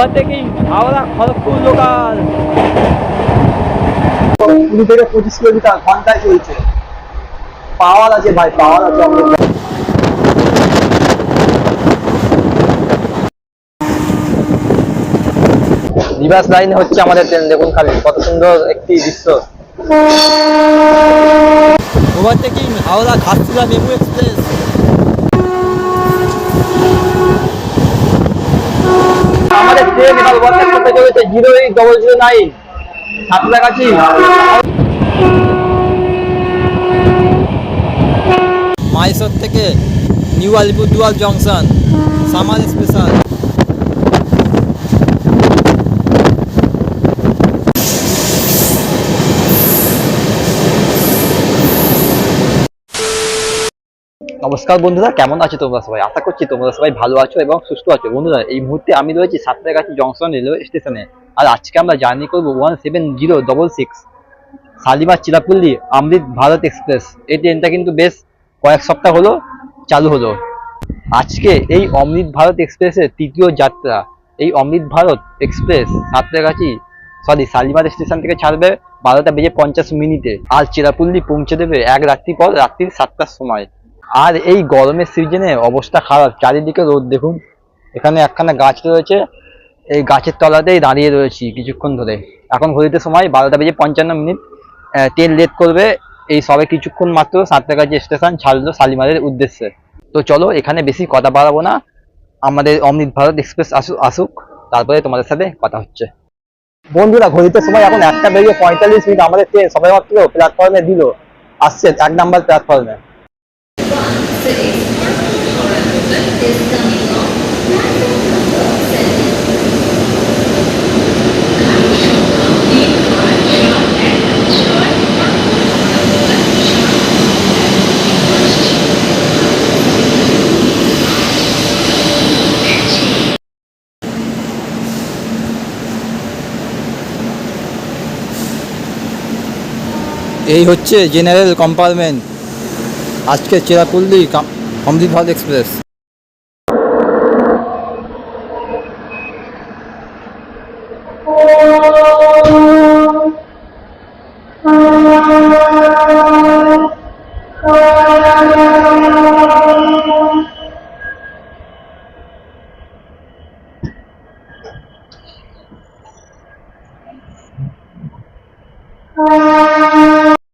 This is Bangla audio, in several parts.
ওভারটেকিং হাওড়া খড়গপুর লোকাল 20 থেকে 25 কিলোমিটার ঘন্টায় চলছে। পাওয়ার আছে ভাই, পাওয়ার আছে আমাদের। রিভার্স লাইনে হচ্ছে আমাদের ট্রেন, দেখুন খালি কত সুন্দর একটি দৃশ্য। Overtaking Howrah Ghatshila MEMU express. আমাদের ট্রেন এবার ওভারটেক করতে চলেছে 08009 সাঁতরাগাছি। মাইসর থেকে new Alipurduar junction summer special. নমস্কার বন্ধুরা, কেমন আছো তোমরা সবাই? আশা করছি তোমরা সবাই ভালো আছো এবং সুস্থ আছো। বন্ধুরা, এই মুহূর্তে আমি রয়েছি সাঁতরাগাছি জংশন রেলওয়ে স্টেশনে। আর আজকে আমরা জার্নি করবো 17066 শালিমার চিরাপল্লী অমৃত ভারত এক্সপ্রেস। এই ট্রেনটা কিন্তু বেশ কয়েক সপ্তাহ হলো চালু হলো। আজকে এই অমৃত ভারত এক্সপ্রেসের তৃতীয় যাত্রা। এই অমৃত ভারত এক্সপ্রেস শালিমার স্টেশন থেকে ছাড়বে 12:50 আর চিরাপল্লী পৌঁছে দেবে এক রাত্রি পর, রাত্রি 7টার সময়। আর এই গরমের সিজনে অবস্থা খারাপ, চারিদিকে রোদ। দেখুন এখানে একখানা গাছ রয়েছে, এই গাছের তলাতেই দাঁড়িয়ে রয়েছি কিছুক্ষণ ধরে। এখন ঘড়িতে সময় 12:55। ট্রেন লেট করবে, এই সবে কিছুক্ষণ মাত্র সাঁতরাগাছি স্টেশন ছাড়লো শালিমারের উদ্দেশ্যে। তো চলো, এখানে বেশি কথা বাড়াবো না, আমাদের অমৃত ভারত এক্সপ্রেস আসুক, তারপরে তোমাদের সাথে কথা হচ্ছে। বন্ধুরা, ঘড়িতে সময় এখন 1:45। আমাদের ট্রেন সবাই মাত্র প্ল্যাটফর্মে দিল, আসছে 1 নাম্বার প্ল্যাটফর্মে। এই হচ্ছে জেনারেল কম্পার্টমেন্ট আজকে চিরাপল্লী অমৃত ভারত এক্সপ্রেস।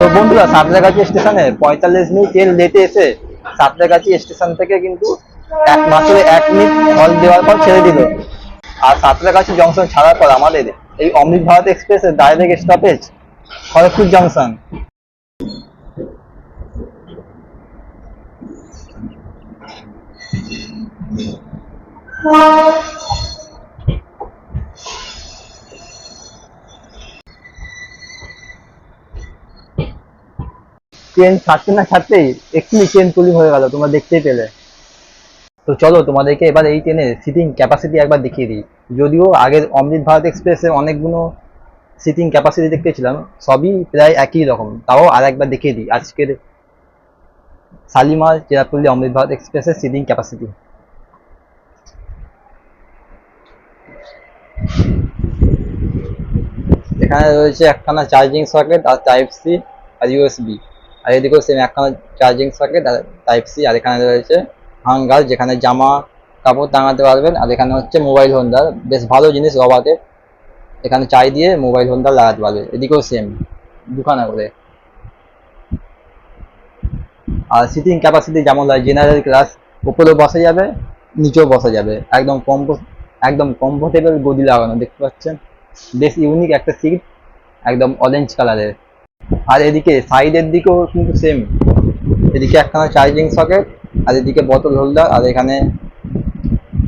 তো বন্ধুরা, সাঁতরাগাছি স্টেশনে 45 মিনিট ট্রেন লেটে এসে সাঁতরাগাছি স্টেশন থেকে কিন্তু মাত্র 1 মিনিট হল দেওয়ার পর ছেড়ে দিল। আর সাঁতরাগাছি জংশন ছাড়ার পর আমাদের এই অমৃত ভারত এক্সপ্রেসের direct stoppage Kharagpur junction. Train ছাড়তে না ছাড়তেই এক্ষুনি ট্রেন পুলিং হয়ে গেল, তোমরা দেখতেই পেলে। তো চলো তোমাদেরকে এবার এই ট্রেনের সিটিং ক্যাপাসিটি একবার দেখিয়ে দিই। যদিও আগের অমৃত ভারত এক্সপ্রেসে অনেকগুলো সিটিং ক্যাপাসিটি দেখতেছিলাম, সবই প্রায় একই রকম, তাও আর একবার দেখিয়ে দিই আজকের শালিমার চিরাপল্লী অমৃত ভারত এক্সপ্রেসের সিটিং ক্যাপাসিটি। এখানে রয়েছে একখানা চার্জিং সকেট আর টাইপ সি আর ইউএসবি। আর এদিকেও সেম একখানা চার্জিং সকেট আর টাইপ সি। আর এখানে রয়েছে হাঙ্গার, যেখানে জামা কাপড় টাঙাতে পারবেন। আর এখানে হচ্ছে মোবাইল হোল্ডার, বেশ ভালো জিনিস রবাতে। এখানে চাই দিয়ে মোবাইল হোল্ডার লাগাতে পারবে। এদিকেও সেম, দুখানা করে। আর সিটিং ক্যাপাসিটি যেমন হয় জেনারেল ক্লাস, উপরেও বসা যাবে, নিচেও বসা যাবে। একদম কমফোর্টেবল গদি লাগানো, দেখতে পাচ্ছেন। বেশ ইউনিক একটা সিট, একদম অরেঞ্জ কালারের। আর এদিকে সাইডের দিকেও কিন্তু সেম, এদিকে একখানা চার্জিং সকেট, আর এদিকে বোতল হোল্ডার, আর এখানে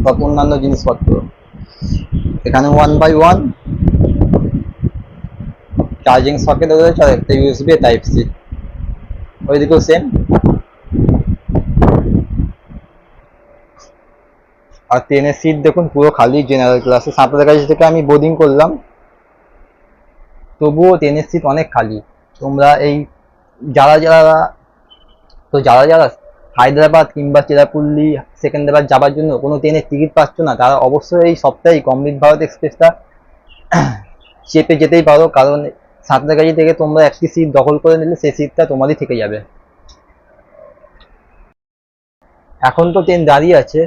সব অন্যান্য জিনিসপত্র। এখানে 1x1 চার্জিং সকেট রয়েছে, আর একটা ইউএসবি টাইপ সি। ওইদিকেও সেম। আর ট্রেনের সিট দেখুন পুরো খালি জেনারেল ক্লাসে। সাঁতরাগাছি থেকে আমি বোর্ডিং করলাম, তবুও ট্রেনের সিট অনেক খালি। তোমরা এই যারা যারা হায়দ্রাবাদ কিংবা চেরাপুল্লি সেকেন্দ্রাবাদ যাবার জন্য কোনো ট্রেনের টিকিট পাচ্ছ না, তারা অবশ্যই এই সপ্তাহে অমৃত ভারত এক্সপ্রেসটা চেপে যেতেই পারো, কারণ সাঁতরাগাছি থেকে তোমরা একটি সিট দখল করে নিলে সেই সিটটা তোমারই থেকে যাবে। এখন তো ট্রেন দাঁড়িয়ে আছে,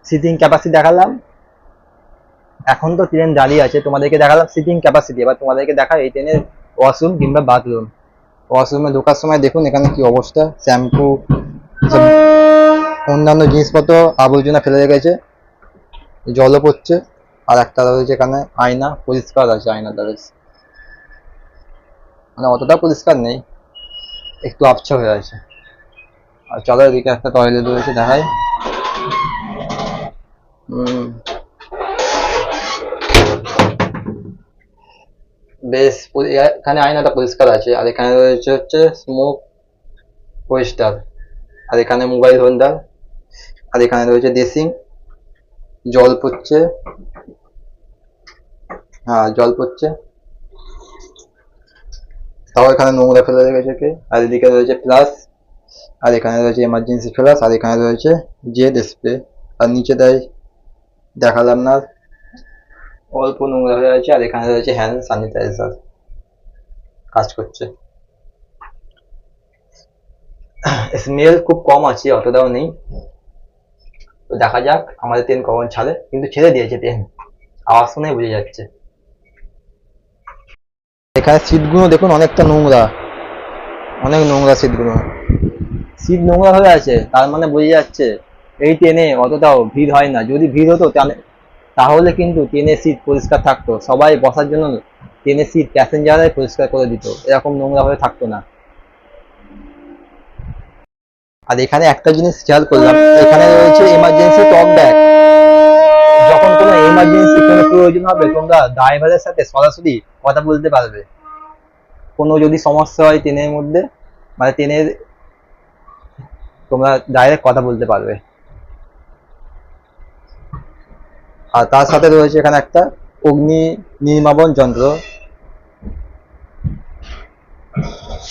সিটিং ক্যাপাসিটি দেখালাম। এখন তো ট্রেন দাঁড়িয়ে আছে, তোমাদেরকে দেখালাম সিটিং ক্যাপাসিটি। এবার তোমাদেরকে দেখা এই ট্রেনের ওয়াশরুম কিংবা বাথরুম। ওয়াশরুমে ঢোকার সময় দেখুন এখানে কি অবস্থা, শ্যাম্পু সব অন্যান্য জিনিসপত্র আবর্জনা ফেলে রেখেছে, জলও পড়ছে। আর একটা রয়েছে এখানে আয়না, পরিষ্কার আছে আয়নাটা বেশ, মানে অতটা পরিষ্কার নেই, একটু আবছা হয়ে আছে। আর চলো এদিকে একটা টয়লেট রয়েছে দেখাই। বেশ এখানে আয়নাটা পরিষ্কার আছে। আর এখানে রয়েছে হচ্ছে স্মোক ওয়েস্টার, আর এখানে মোবাইল হোল্ডার, আর এখানে রয়েছে ড্রেসিং, জল পড়ছে, হ্যাঁ জল পড়ছে, তাও এখানে নোংরা ফেলে রেখেছে কে। আর এদিকে রয়েছে প্লাস, আর এখানে রয়েছে এমার্জেন্সি ফ্লাস, আর এখানে রয়েছে জেড স্প্রে। আর নিচে দেয় দেখালাম না, অল্প নোংরা হয়ে আছে। আর এখানে রয়েছে হ্যান্ড স্যানিটাইজার, কাজ করছে। স্মেল খুব কম আছে, অতটাও নেই। তো দেখা যাক আমাদের ট্রেন কখন ছাড়ে, কিন্তু ছেড়ে দিয়েছে ট্রেন, আওয়াজ শুনে বুঝে যাচ্ছে। এখানে সিটগুলো দেখুন অনেকটা নোংরা, অনেক নোংরা সিটগুলো, সিট নোংরা হয়ে আছে, তার মানে বোঝা যাচ্ছে এই ট্রেনে অতটাও ভিড় হয় না। যদি ভিড় হতো তাহলে কিন্তু ট্রেনের সিট পরিষ্কার থাকতো, সবাই বসার জন্য ট্রেনের সিট প্যাসেঞ্জাররাই পরিষ্কার করে দিত, এরকম নোংরা হয়ে থাকতো না। আর এখানে একটা জিনিস খেয়াল করলাম, এখানে রয়েছে এমার্জেন্সি টক ব্যাগ। যখন কোনো এমার্জেন্সি কোনো প্রয়োজন হবে তোমরা ড্রাইভারের সাথে সরাসরি কথা বলতে পারবে, কোনো যদি সমস্যা হয় ট্রেনের মধ্যে, মানে ট্রেনের, তোমরা ডাইরেক্ট কথা বলতে পারবে। আর তার সাথে রয়েছে এখানে একটা অগ্নি নির্বাপন যন্ত্র।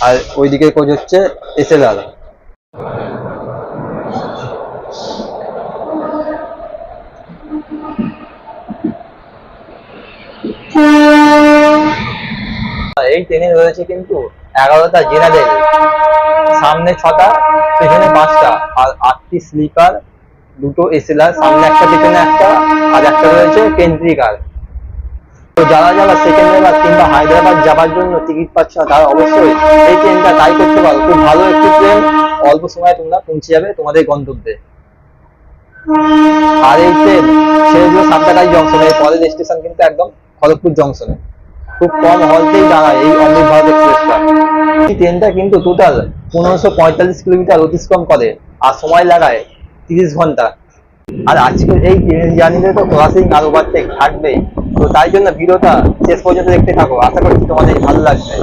আর ওইদিকে কোচ হচ্ছে এসএলআর। এই ট্রেনে রয়েছে কিন্তু 11টা জেনারেল, সামনে 6টা পেছনে 5টা, আর 8টি স্লিপার, 2টো এসএলআর, সামনে একটা পেছনে একটা, আর একটা রয়েছে পেন্ট্রিকার। তো যারা যারা সেকেন্দ্রাবাদ কিংবা হায়দ্রাবাদ যাবার জন্য টিকিট পাচ্ছ না, তারা অবশ্যই এই ট্রেনটা ট্রাই করতে পারো। খুব ভালো একটি ট্রেন, অল্প সময়ে তোমরা পৌঁছে যাবে তোমাদের গন্তব্যে। আর এই ট্রেন ছেড়ে দিল সাঁতরাগাছি জংশনে, পরের স্টেশন কিন্তু একদম খড়গপুর জংশনে। খুব কম হলতেই দাঁড়ায় এই অমৃত ভারত এক্সপ্রেসটা। এই ট্রেনটা কিন্তু টোটাল 1545 কিলোমিটার অতিক্রম করে, আর সময় লাগায় 30 ঘন্টা। আর আজকের এই ট্রেন জার্নিতে তো ক্রসিং আর ওভারটেক থাকবেই, তো তাই জন্য ভিডিওটা শেষ পর্যন্ত দেখতে থাকো, আশা করছি তোমাদের ভালো লাগবে।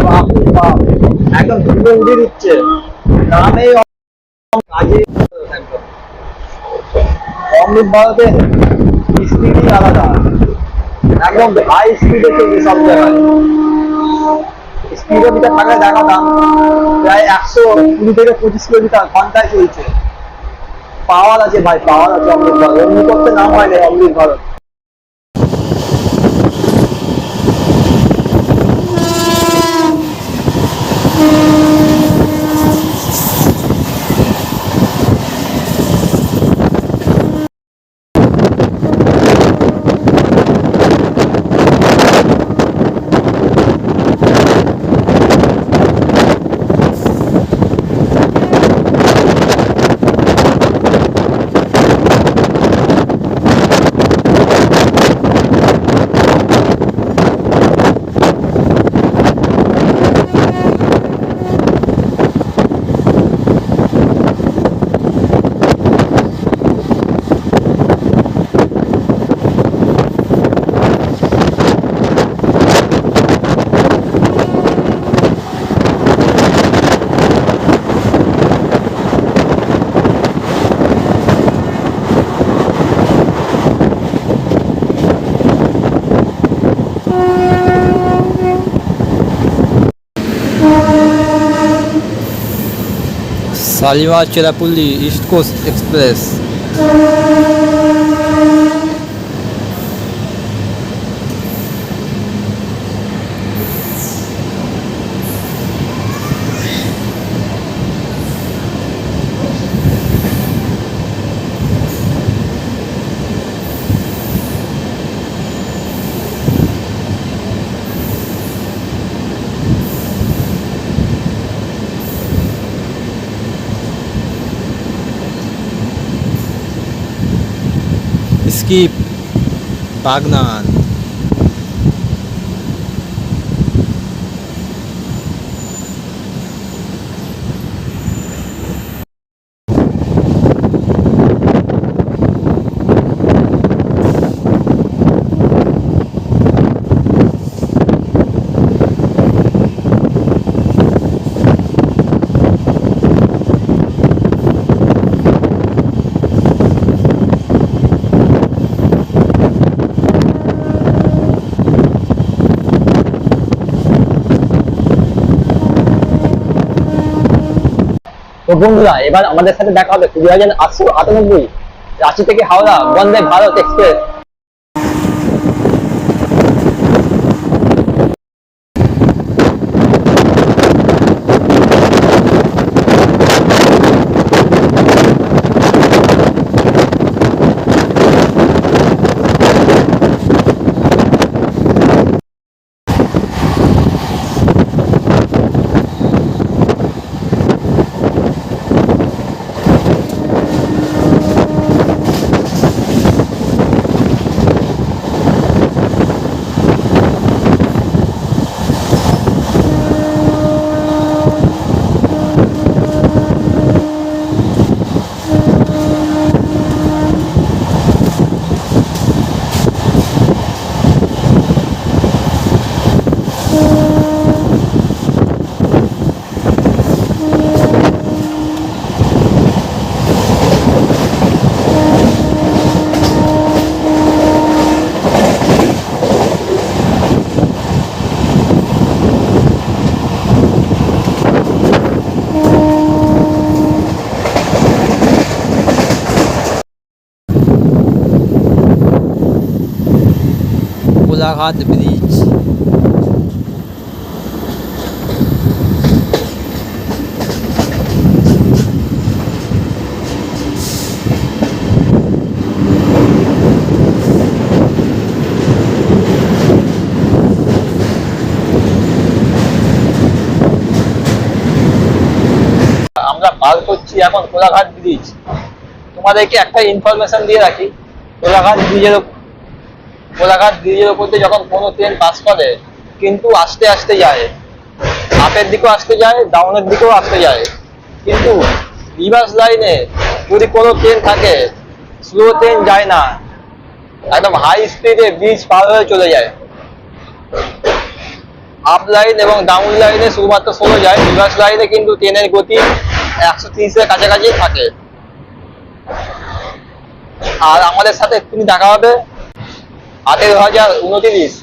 বাপরে বাপ, একদম ধুলো উড়িয়ে দিচ্ছে নামেই কাজে একদম। অমৃত ভারতের স্পিডই আলাদা, একদম হাই স্পিডে চলছে সব জায়গায়। স্পিডোমিটার থাকলে দেখাতাম, প্রায় 120 থেকে 25 কিলোমিটার ঘন্টায় চলছে। পাওয়ার আছে ভাই, পাওয়ার আছে অমৃত ভারত, এমনি করতে নাম হয় না Amrit Bharat. Shalimar Cherlapalli East Coast Express. স্কিপ বাগনান। তো বন্ধুরা, এবার আমাদের সাথে দেখা হবে 2098 রাঁচি থেকে হাওড়া বন্দে ভারত এক্সপ্রেস। কোলাঘাট ব্রিজ। আমরা পার করছি এখন কোলাঘাট ব্রিজ। তোমাদেরকে একটা ইনফরমেশন দিয়ে রাখি, কোলাঘাট ব্রিজের উপর দিয়ে যখন কোনো ট্রেন পাস করে কিন্তু আস্তে আস্তে যায়, আপের দিকেও আসতে যায়, ডাউনের দিকেও আসতে যায়, কিন্তু রিভার্স লাইনে যদি কোনো ট্রেন থাকে, স্লো ট্রেন যায় না, একদম হাই স্পিডে ব্রিজ পার হয়ে চলে যায়। আপ লাইন এবং ডাউন লাইনে শুধুমাত্র স্লো যায়, রিভার্স লাইনে কিন্তু ট্রেনের গতি 130-এর কাছাকাছি থাকে। আর আমাদের সাথে এক্ষুনি দেখা হবে 18,029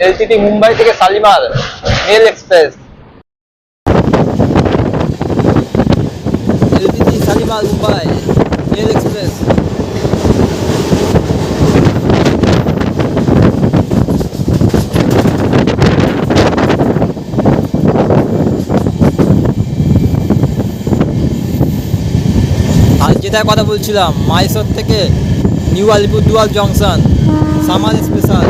এলটিটি মুম্বাই থেকে Shalimar mail express. LTT Shalimar Mumbai mail express. আর যেটার কথা বলছিলাম, মাইসোর থেকে new Alipurduar junction summer special.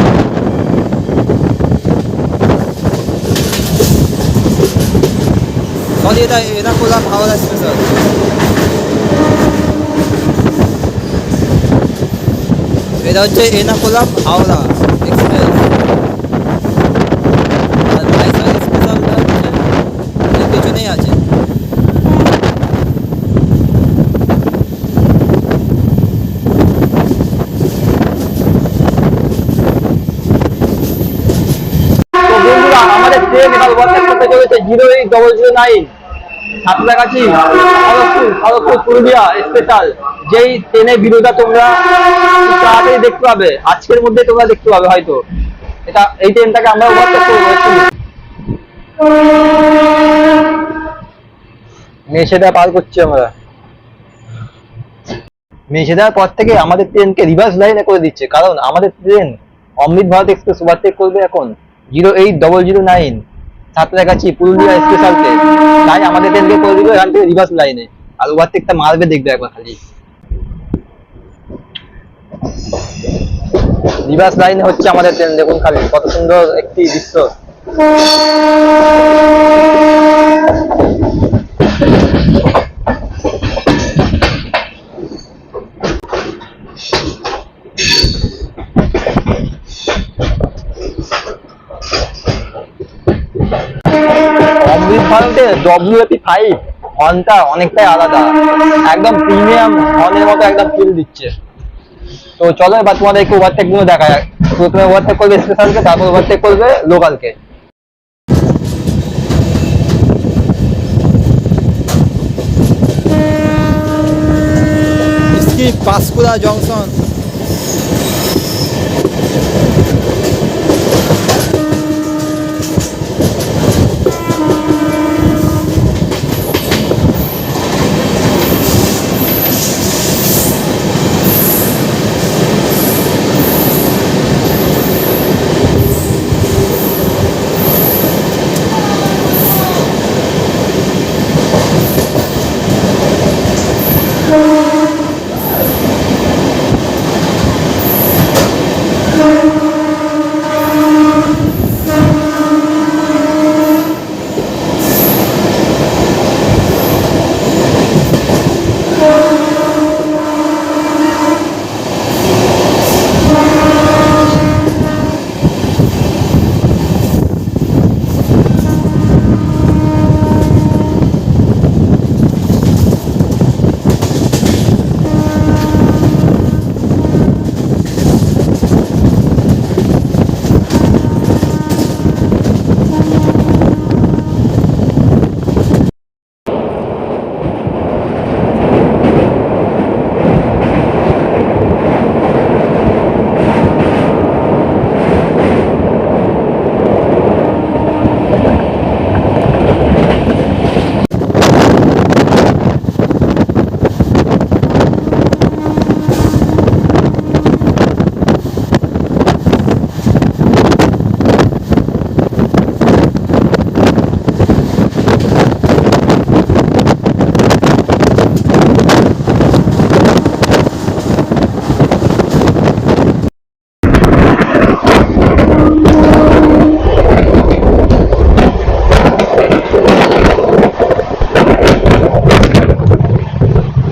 Sorry, এটা করলাম হাওড়া স্পেশাল। এটা হচ্ছে এনাকুলাম হাওড়া এক্সপ্রেস। আর মাইসোর স্পেশালটা হচ্ছে এর পেছনেই আছে। আমাদের ট্রেন এবার ওভারটেক করতে চলেছে 08009 সাঁতরাগাছি খড়গপুর পুরুলিয়া স্পেশাল। যেই ট্রেনের ভিডিওটা তোমরা তাড়াতাড়ি দেখতে পাবে, আজকের মধ্যে তোমরা দেখতে পাবে হয়তো। এই ট্রেনটাকে আমরা ওভারটেক করবো। মেছেদা পার করছি আমরা। মেছেদার পর থেকে আমাদের ট্রেনকে রিভার্স লাইনে করে দিচ্ছে, কারণ আমাদের ট্রেন অমৃত ভারত এক্সপ্রেস ওভারটেক করবে এখন 08009 সাঁতরাগাছি পুরুলিয়া স্পেশালকে। তাই আমাদের ট্রেনকে করে দিল এখান থেকে রিভার্স লাইনে, আর ওভারটেকটা মারবে, দেখবে একবার খালি। রিভার্স লাইনে হচ্ছে আমাদের ট্রেন, দেখুন খালি কত সুন্দর একটি দৃশ্য। অমৃত ভারতের WAP5 হর্নটা অনেকটাই আলাদা, একদম প্রিমিয়াম হর্নের মতো একদম ফিল দিচ্ছে। তো চলো এবার তোমাদেরকে ওভারটেক গুলো দেখা যায়। প্রথমে ওভারটেক করবে স্পেশালকে, তারপর ওভারটেক করবে লোকালকে। পাঁশকুড়া জংশন।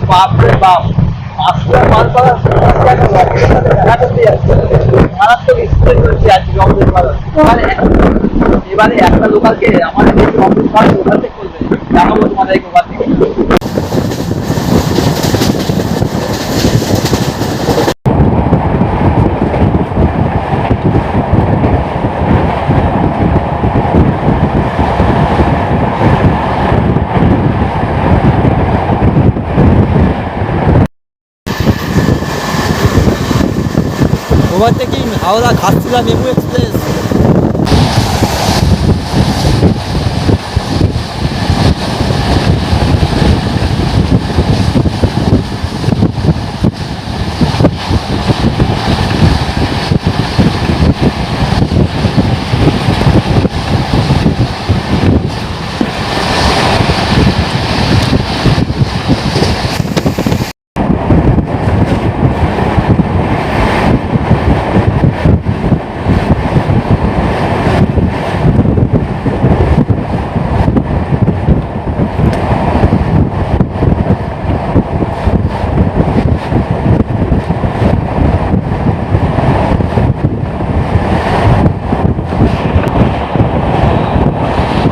বাপরে বাপ, 5 টাকা মাল পাওয়ার দেখা করতে যাচ্ছে। মারাত্মক স্পিডে চলছে আজকে অমৃত ভারত। এবারে একটা লোকালকে আমাদের দেশে অমৃত ভারত ওভারটেক করবে, দেখাবো তোমাদেরকে overtake. Overtaking Howrah Ghatshila MEMU express.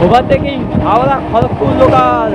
Overtaking Howrah Kharagpur local.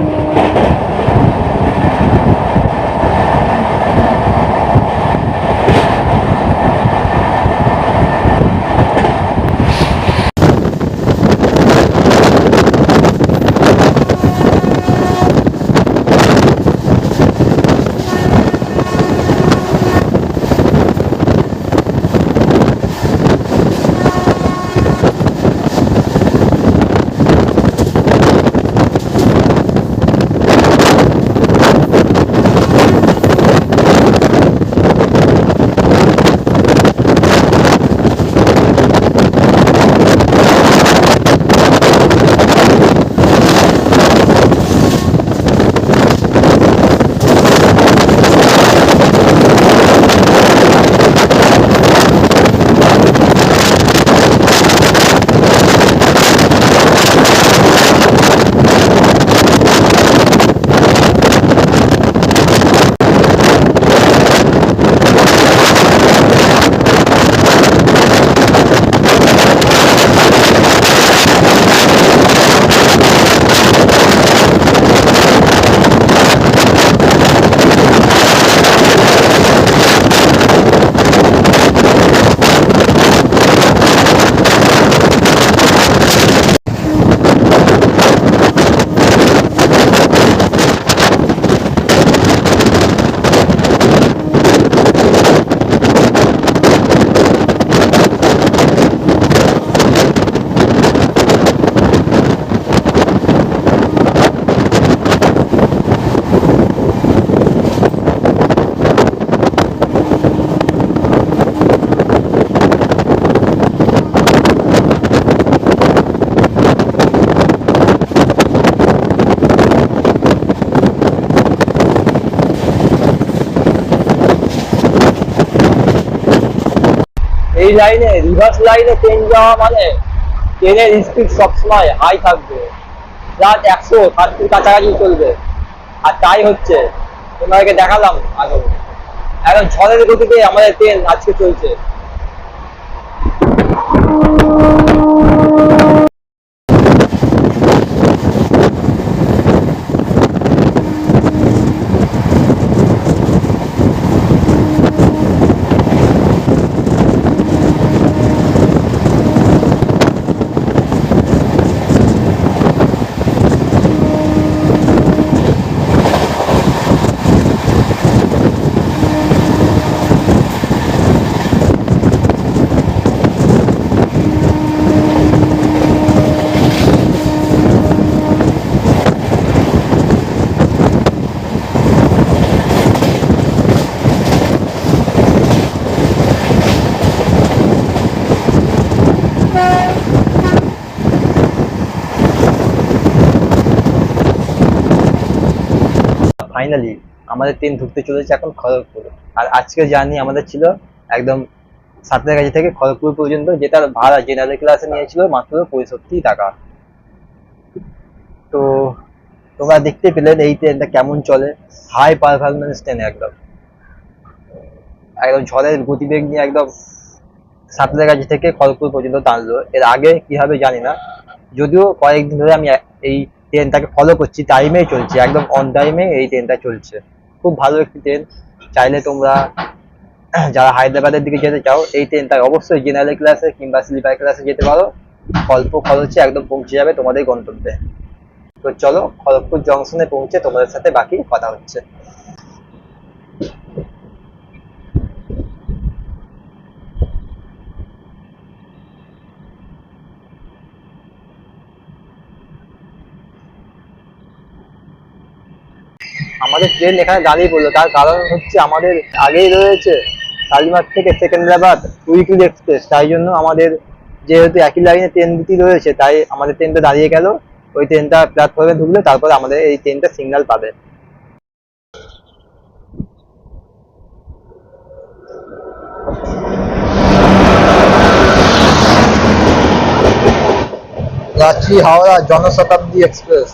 এই লাইনে রিভার্স লাইনে ট্রেন যাওয়া মানে ট্রেনের স্পিড সবসময় হাই থাকবে, রাত 130 কাছাকাছি চলবে। আর তাই হচ্ছে, তোমাদেরকে দেখালাম আগে, এখন ঝড়ের গতিতে আমাদের ট্রেন আজকে চলছে। ফাইনালি আমাদের ট্রেন ঢুকতে চলেছে এখন খড়গপুর। আর আজকের জার্নি আমাদের ছিল একদম সাঁতরাগাছি থেকে খড়গপুর পর্যন্ত, যেটার ভাড়া জেনারেল ক্লাসে নিয়েছিল মাত্র 65 টাকা। তো তোমরা দেখতে পেলেন এই ট্রেনটা কেমন চলে, হাই পারফরমেন্স ট্রেন, একদম একদম ঝড়ের গতিবেগ নিয়ে একদম সাঁতরাগাছি থেকে খড়গপুর পর্যন্ত টানলো। এর আগে কি হবে জানি না, যদিও কয়েকদিন ধরে আমি এই ট্রেনটাকে ফলো করছি, টাইমেই চলছে, একদম অন টাইমে এই ট্রেনটা চলছে। খুব ভালো একটি ট্রেন। চাইলে তোমরা যারা হায়দ্রাবাদের দিকে যেতে চাও এই ট্রেনটায় অবশ্যই জেনারেল ক্লাসে কিংবা স্লিপার ক্লাসে যেতে পারো। অল্প খরচে একদম পৌঁছে যাবে তোমাদের গন্তব্যে। তো চলো খড়গপুর জংশনে পৌঁছে তোমাদের সাথে বাকি কথা হচ্ছে। আমাদের ট্রেন এখানে দাঁড়িয়ে পড়লো, তার কারণ হচ্ছে আমাদের আগেই রয়েছে শালিমার থেকে সেকেন্দ্রাবাদ উইকলি এক্সপ্রেস। তাই জন্য আমাদের যেহেতু একই লাইনে ট্রেন দুটি রয়েছে, তাই আমাদের ট্রেনটা দাঁড়িয়ে গেল। ওই ট্রেনটা প্ল্যাটফর্মে ঢুকলে তারপরে আমাদের এই ট্রেনটা সিগন্যাল পাবে। রাঁচি হাওড়া জনশতাব্দী এক্সপ্রেস।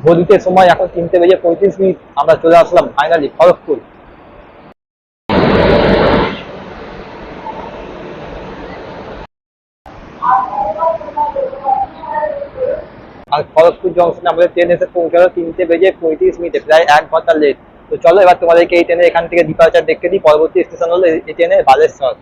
ঘড়িতে সময় এখন 3:35। আমরা চলে আসলাম ফাইনালি খড়গপুর। আর খড়গপুর জংশনে আমাদের ট্রেন এসে পৌঁছালো 3:35, প্রায় 1 ঘন্টা লেট। তো চলো এবার তোমাদেরকে এই ট্রেনে এখান থেকে ডিপার্চার দেখে দিই। পরবর্তী স্টেশন হলো এই ট্রেনে বালেশ্বর।